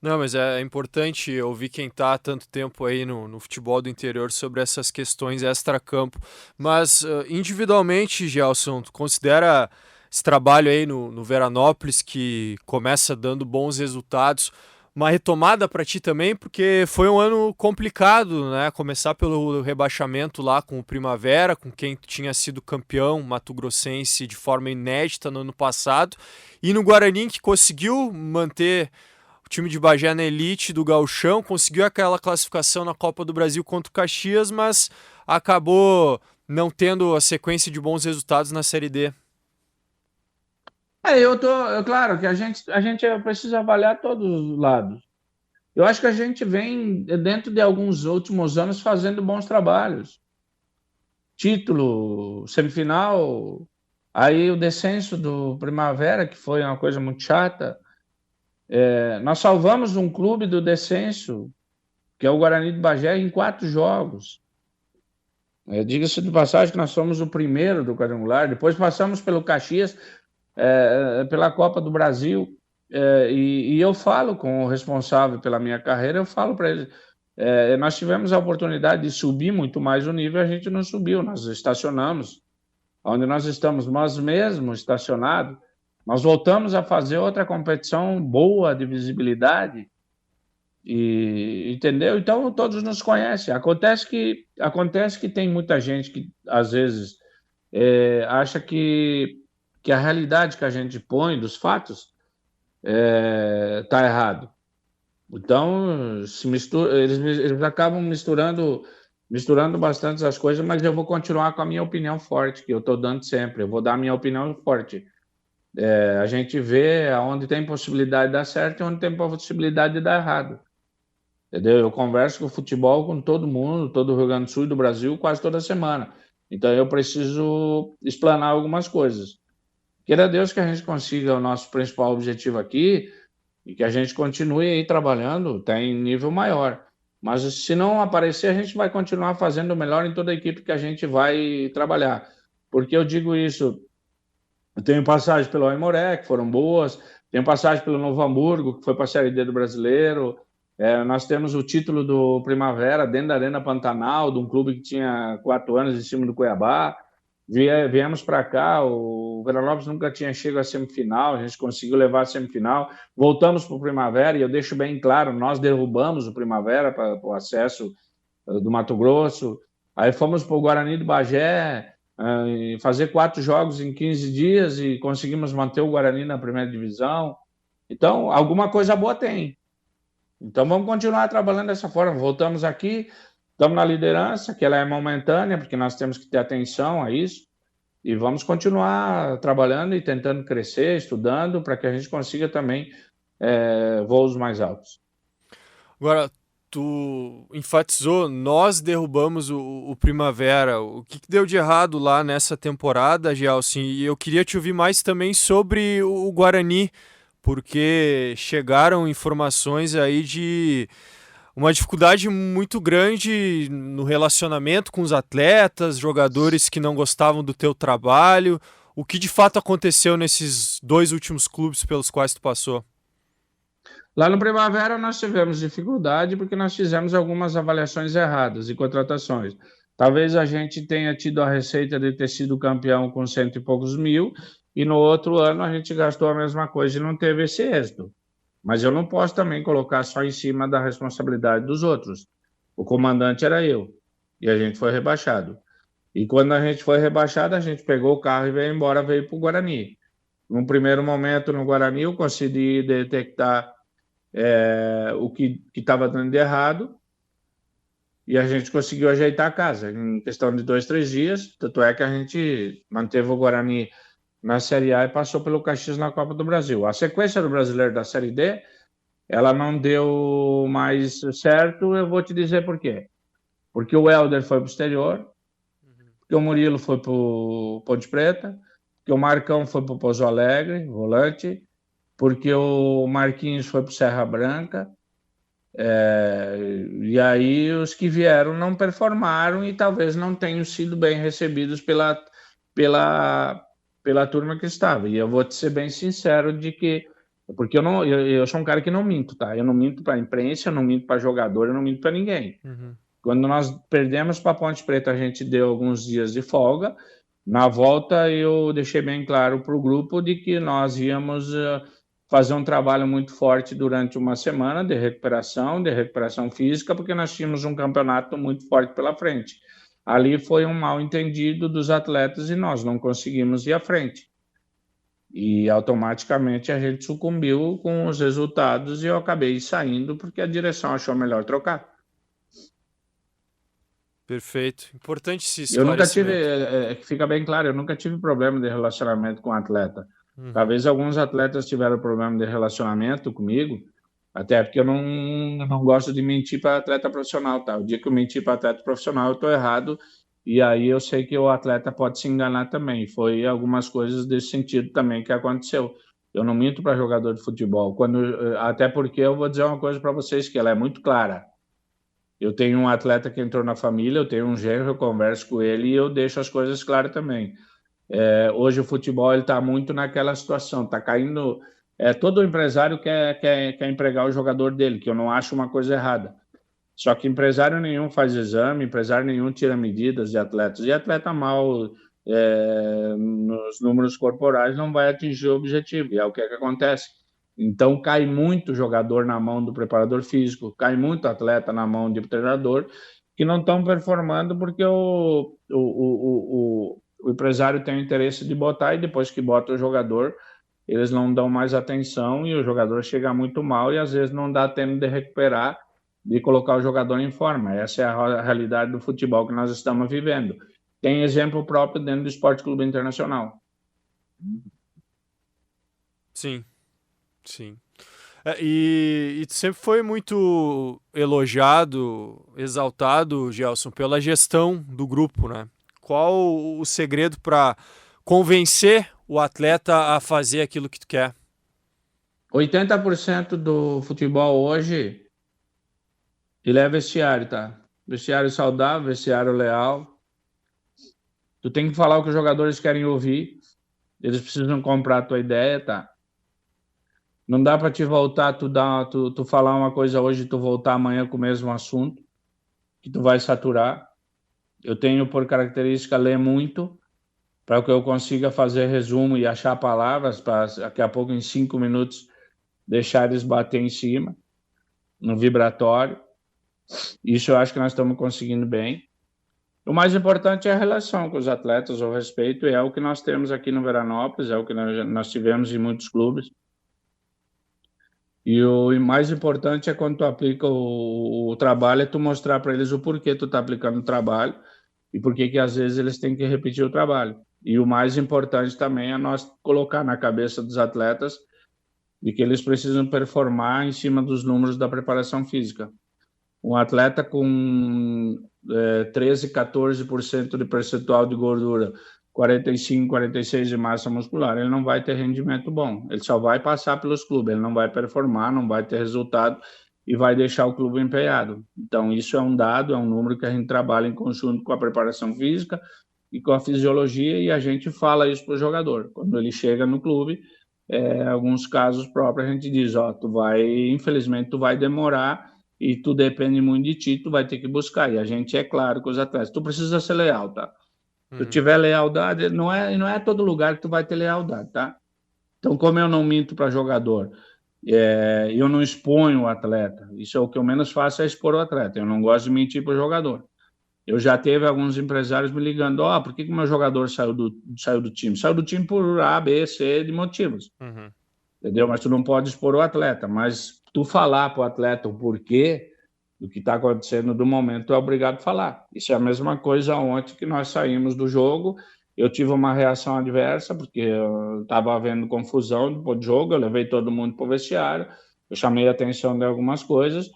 Não, mas é importante ouvir quem está há tanto tempo aí no futebol do interior sobre essas questões extra-campo. Mas individualmente, Gelson, tu considera esse trabalho aí no Veranópolis, que começa dando bons resultados, uma retomada para ti também, porque foi um ano complicado, né? Começar pelo rebaixamento lá com o Primavera, com quem tinha sido campeão mato-grossense de forma inédita no ano passado, e no Guarani, que conseguiu manter o time de Bagé na elite do Gauchão, conseguiu aquela classificação na Copa do Brasil contra o Caxias, mas acabou não tendo a sequência de bons resultados na Série D. Claro que a gente precisa avaliar todos os lados. Eu acho que a gente vem, dentro de alguns últimos anos, fazendo bons trabalhos. Título, semifinal, aí o descenso do Primavera, que foi uma coisa muito chata. Nós salvamos um clube do descenso, que é o Guarani de Bagé, em 4 jogos. Diga-se de passagem que nós somos o primeiro do quadrangular, depois passamos pelo Caxias, pela Copa do Brasil, e eu falo com o responsável pela minha carreira, eu falo para ele, nós tivemos a oportunidade de subir muito mais o nível, a gente não subiu, nós estacionamos. Onde nós estamos, nós mesmos estacionados, nós voltamos a fazer outra competição boa de visibilidade, entendeu? Então todos nos conhecem. Acontece que tem muita gente que às vezes acha que a realidade que a gente põe dos fatos está errado. Então eles acabam misturando bastante as coisas, mas eu vou continuar com a minha opinião forte, que eu estou dando sempre. Eu vou dar a minha opinião forte. A gente vê onde tem possibilidade de dar certo e onde tem possibilidade de dar errado. Entendeu? Eu converso com o futebol com todo mundo, todo o Rio Grande do Sul e do Brasil, quase toda semana. Então eu preciso explanar algumas coisas. Queira Deus que a gente consiga o nosso principal objetivo aqui e que a gente continue aí trabalhando, até em nível maior. Mas se não aparecer, a gente vai continuar fazendo o melhor em toda a equipe que a gente vai trabalhar. Porque eu digo isso, eu tenho passagem pelo Aimoré, que foram boas, tenho passagem pelo Novo Hamburgo, que foi para a Série D do Brasileiro, nós temos o título do Primavera dentro da Arena Pantanal, de um clube que tinha 4 anos em cima do Cuiabá. Viemos para cá, o Veranópolis nunca tinha chegado à semifinal, a gente conseguiu levar a semifinal, voltamos para o Primavera, e eu deixo bem claro, nós derrubamos o Primavera para o acesso do Mato Grosso, aí fomos para o Guarani de Bagé, fazer 4 jogos em 15 dias e conseguimos manter o Guarani na primeira divisão. Então, alguma coisa boa tem. Então, vamos continuar trabalhando dessa forma. Voltamos aqui, estamos na liderança, que ela é momentânea, porque nós temos que ter atenção a isso, e vamos continuar trabalhando e tentando crescer, estudando, para que a gente consiga também voos mais altos. Agora, tu enfatizou, nós derrubamos o Primavera. O que deu de errado lá nessa temporada, Gelson? E eu queria te ouvir mais também sobre o Guarani, porque chegaram informações aí de uma dificuldade muito grande no relacionamento com os atletas, jogadores que não gostavam do teu trabalho. O que de fato aconteceu nesses 2 últimos clubes pelos quais tu passou? Lá no Primavera nós tivemos dificuldade porque nós fizemos algumas avaliações erradas e contratações. Talvez a gente tenha tido a receita de ter sido campeão com 100 e poucos mil, e no outro ano a gente gastou a mesma coisa e não teve esse êxito. Mas eu não posso também colocar só em cima da responsabilidade dos outros. O comandante era eu, e a gente foi rebaixado. E quando a gente foi rebaixado, a gente pegou o carro e veio embora, veio para o Guarani. Num primeiro momento, no Guarani, eu consegui detectar o que estava dando de errado e a gente conseguiu ajeitar a casa em questão de 2, 3 dias. Tanto é que a gente manteve o Guarani na Série A e passou pelo Caxias na Copa do Brasil. A sequência do Brasileiro da Série D, ela não deu mais certo, eu vou te dizer por quê. Porque o Helder foi para o exterior, porque o Murilo foi para o Ponte Preta, porque o Marcão foi para o Pouso Alegre, volante, porque o Marquinhos foi para o Serra Branca, e aí os que vieram não performaram e talvez não tenham sido bem recebidos pela turma que estava. E eu vou te ser bem sincero de que, porque eu sou um cara que não minto, tá? Eu não minto para a imprensa, eu não minto para jogador, eu não minto para ninguém. Quando nós perdemos para a Ponte Preta, a gente deu alguns dias de folga. Na volta, eu deixei bem claro para o grupo de que nós íamos fazer um trabalho muito forte durante uma semana de recuperação física, porque nós tínhamos um campeonato muito forte pela frente. Ali foi um mal entendido dos atletas e nós não conseguimos ir à frente. E automaticamente a gente sucumbiu com os resultados e eu acabei saindo porque a direção achou melhor trocar. Perfeito. Importante esse Eu nunca tive, esclarecimento. fica bem claro, eu nunca tive problema de relacionamento com atleta. Talvez alguns atletas tiveram problema de relacionamento comigo, até porque eu não gosto de mentir para atleta profissional, tá? O dia que eu menti para atleta profissional, eu estou errado, e aí eu sei que o atleta pode se enganar também. Foi algumas coisas desse sentido também que aconteceu. Eu não minto para jogador de futebol, até porque eu vou dizer uma coisa para vocês que ela é muito clara. Eu tenho um atleta que entrou na família, eu tenho um genro, eu converso com ele e eu deixo as coisas claras também. Hoje o futebol está muito naquela situação, está caindo. Todo empresário quer empregar o jogador dele, que eu não acho uma coisa errada. Só que empresário nenhum faz exame, empresário nenhum tira medidas de atletas. E atleta mal nos números corporais não vai atingir o objetivo, e é o que acontece. Então, cai muito jogador na mão do preparador físico, cai muito atleta na mão de treinador, que não estão performando porque o empresário tem o interesse de botar, e depois que bota o jogador, eles não dão mais atenção e o jogador chega muito mal e às vezes não dá tempo de recuperar, de colocar o jogador em forma. Essa é a realidade do futebol que nós estamos vivendo. Tem exemplo próprio dentro do Esporte Clube Internacional. Sim. E sempre foi muito elogiado, exaltado, Gelson, pela gestão do grupo, né? Qual o segredo para convencer o atleta a fazer aquilo que tu quer? 80% do futebol hoje, ele é vestiário, tá? Vestiário saudável, vestiário leal. Tu tem que falar o que os jogadores querem ouvir. Eles precisam comprar a tua ideia, tá? Não dá para te voltar, tu falar uma coisa hoje e tu voltar amanhã com o mesmo assunto, que tu vai saturar. Eu tenho por característica ler muito, para que eu consiga fazer resumo e achar palavras, para daqui a pouco, em 5 minutos, deixar eles bater em cima, no vibratório. Isso eu acho que nós estamos conseguindo bem. O mais importante é a relação com os atletas, o respeito, e é o que nós temos aqui no Veranópolis, é o que nós tivemos em muitos clubes. E o mais importante é quando tu aplica o trabalho, é tu mostrar para eles o porquê tu está aplicando o trabalho e por que às vezes eles têm que repetir o trabalho. E o mais importante também é nós colocar na cabeça dos atletas de que eles precisam performar em cima dos números da preparação física. Um atleta com 13, 14% de percentual de gordura, 45, 46 de massa muscular, ele não vai ter rendimento bom. Ele só vai passar pelos clubes, ele não vai performar, não vai ter resultado e vai deixar o clube empenhado. Então, isso é um dado, é um número que a gente trabalha em conjunto com a preparação física e com a fisiologia, e a gente fala isso para o jogador. Quando ele chega no clube, alguns casos próprios, a gente diz, infelizmente, tu vai demorar e tu depende muito de ti, tu vai ter que buscar. E a gente é claro com os atletas, tu precisa ser leal, tá? Se tu tiver lealdade, não é todo lugar que tu vai ter lealdade, tá? Então, como eu não minto para jogador, eu não exponho o atleta, isso é o que eu menos faço, é expor o atleta. Eu não gosto de mentir para o jogador. Eu já teve alguns empresários me ligando, por que o meu jogador saiu do time? Saiu do time por A, B, C de motivos. Entendeu? Mas tu não pode expor o atleta. Mas tu falar para o atleta o porquê do que está acontecendo do momento, tu é obrigado a falar. Isso é a mesma coisa ontem que nós saímos do jogo. Eu tive uma reação adversa, porque eu estava havendo confusão depois do jogo, eu levei todo mundo para o vestiário, eu chamei a atenção de algumas coisas,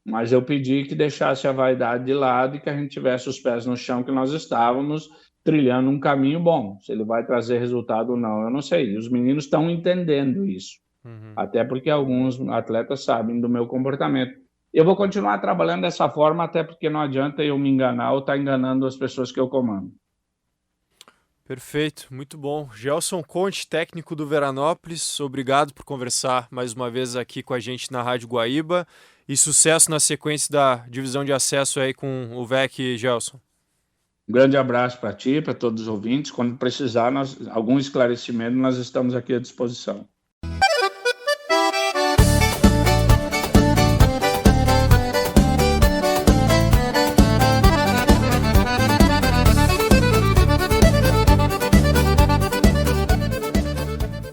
mas eu pedi que deixasse a vaidade de lado e que a gente tivesse os pés no chão, que nós estávamos trilhando um caminho bom. Se ele vai trazer resultado ou não, eu não sei. E os meninos estão entendendo isso. Até porque alguns atletas sabem do meu comportamento. Eu vou continuar trabalhando dessa forma, até porque não adianta eu me enganar ou estar enganando as pessoas que eu comando. Perfeito, muito bom. Gelson Conte, técnico do Veranópolis, obrigado por conversar mais uma vez aqui com a gente na Rádio Guaíba e sucesso na sequência da divisão de acesso aí com o VEC, Gelson. Um grande abraço para ti, para todos os ouvintes. Quando precisar, algum esclarecimento, nós estamos aqui à disposição.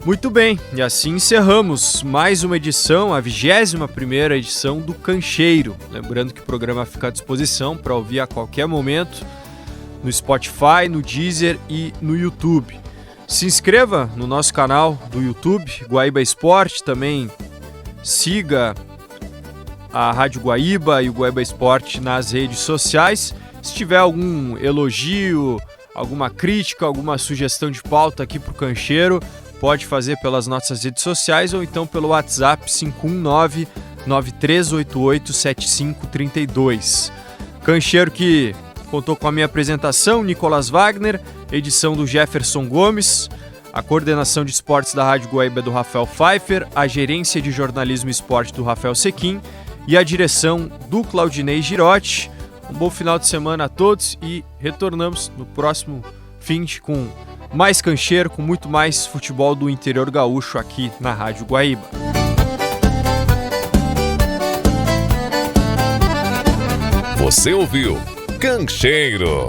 Muito bem, e assim encerramos mais uma edição, a 21ª edição do Cancheiro. Lembrando que o programa fica à disposição para ouvir a qualquer momento no Spotify, no Deezer e no YouTube. Se inscreva no nosso canal do YouTube, Guaíba Esporte, também siga a Rádio Guaíba e o Guaíba Esporte nas redes sociais. Se tiver algum elogio, alguma crítica, alguma sugestão de pauta aqui para o Cancheiro, pode fazer pelas nossas redes sociais ou então pelo WhatsApp 519-9388-7532. Cancheiro que contou com a minha apresentação, Nicolas Wagner, edição do Jefferson Gomes, a coordenação de esportes da Rádio Guaíba do Rafael Pfeiffer, a gerência de jornalismo e esporte do Rafael Sequim e a direção do Claudinei Girotti. Um bom final de semana a todos e retornamos no próximo fim com mais Cancheiro, com muito mais futebol do interior gaúcho aqui na Rádio Guaíba. Você ouviu Cancheiro.